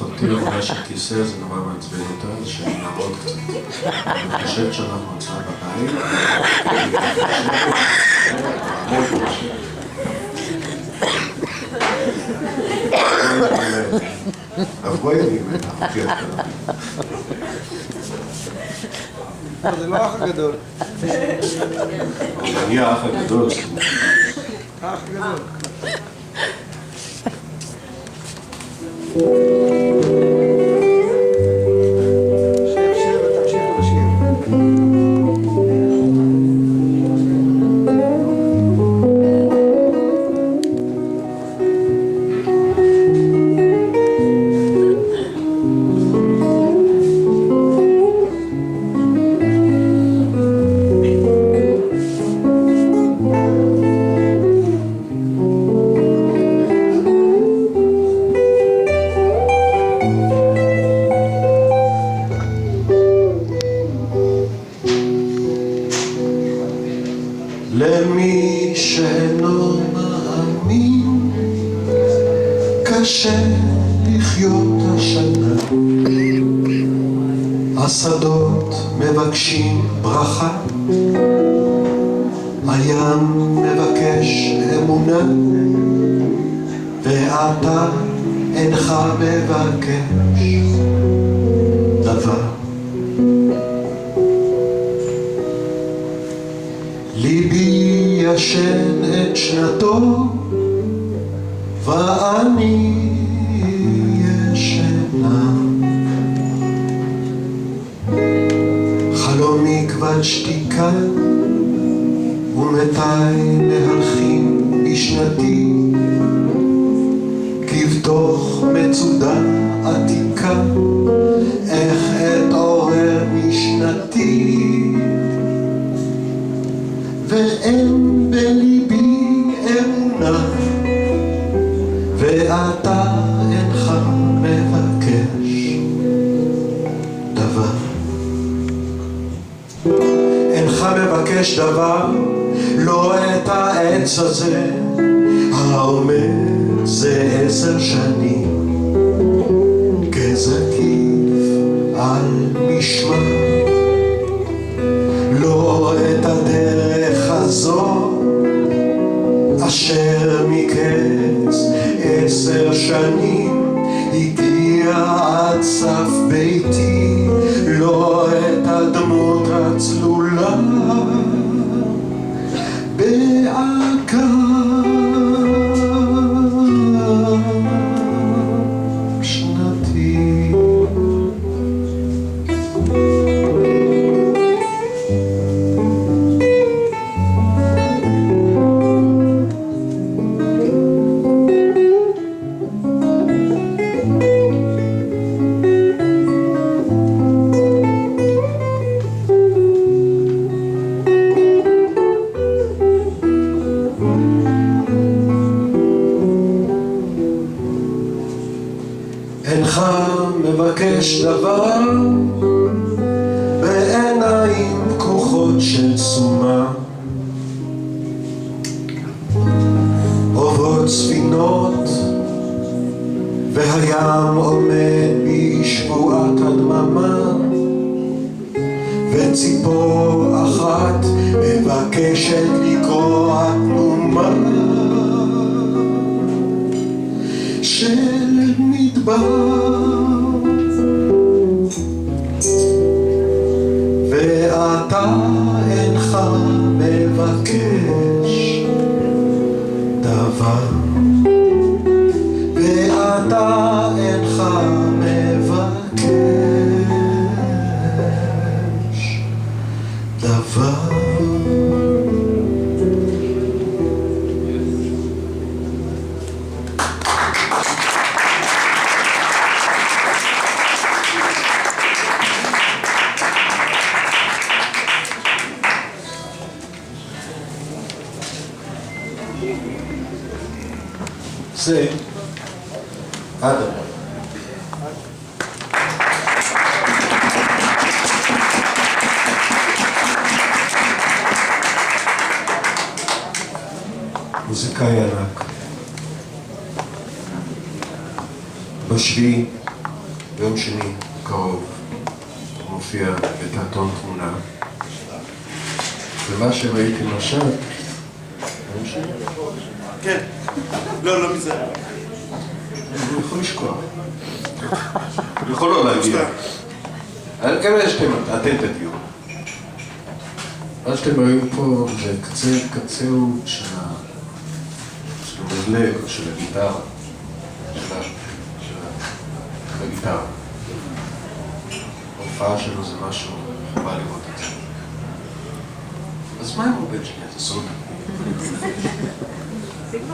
אחותי אומרת שכיסא זה נורא מעצבן אותה, שנעבוד קצת. אני חושבת שאנחנו נצא בבית. אז בואי ממנה, אחותי הקטנה. זה לא האח הגדול. אני האח הגדול. האח הגדול. שב ותמשיכו לשיר. למי שאינו מאמין קשה לחיות השנה, השדות מבקשים ברכה, הים מבקש אמונה, ואתה אינך מבקש דבר. ליבי ישן את שנתו ואני ישנה, חלומי כבד שתיקה ומתי מהלכים בשנתי, כבתוך מצודה עתיקה איך אתעורר משנתי, ואין בליבי אמונה, ואתה אינך מבקש דבר. אינך מבקש דבר, לא את העץ הזה העומד זה 10 שנים כזקיף על משמר, לא את הדרך הזו אשר מקץ 10 שנים הגיע עד סף ביתי, לא את הדמות הצלולה בעקה שנתי. אינך מבקש דבר בעיניים פקוחות של סומה, עוברות ספינות והים עומד בשבועת הדממה, וציפור אחת מבקשת לקרוע תנומה של מדבר, ואתה אינך מבקש דבר, ואתה אינך מבקש דבר. זה אדם. מוזיקאי ענק. בשביעי ביום שני, קרוב, הוא מופיע בתיאטרון תמונה. ומה שראיתי למשל, ביום שני? כן. לא מזה. הוא יכול לשכוח. הוא יכול לא להגיע. כנראה אתם תגיעו. מה שאתם רואים פה זה קצהו של המזלג או של הגיטרה. של הגיטרה. ההופעה שלו זה משהו, חבל לראות את זה. אז מה עם הבן שלי? זה סוד.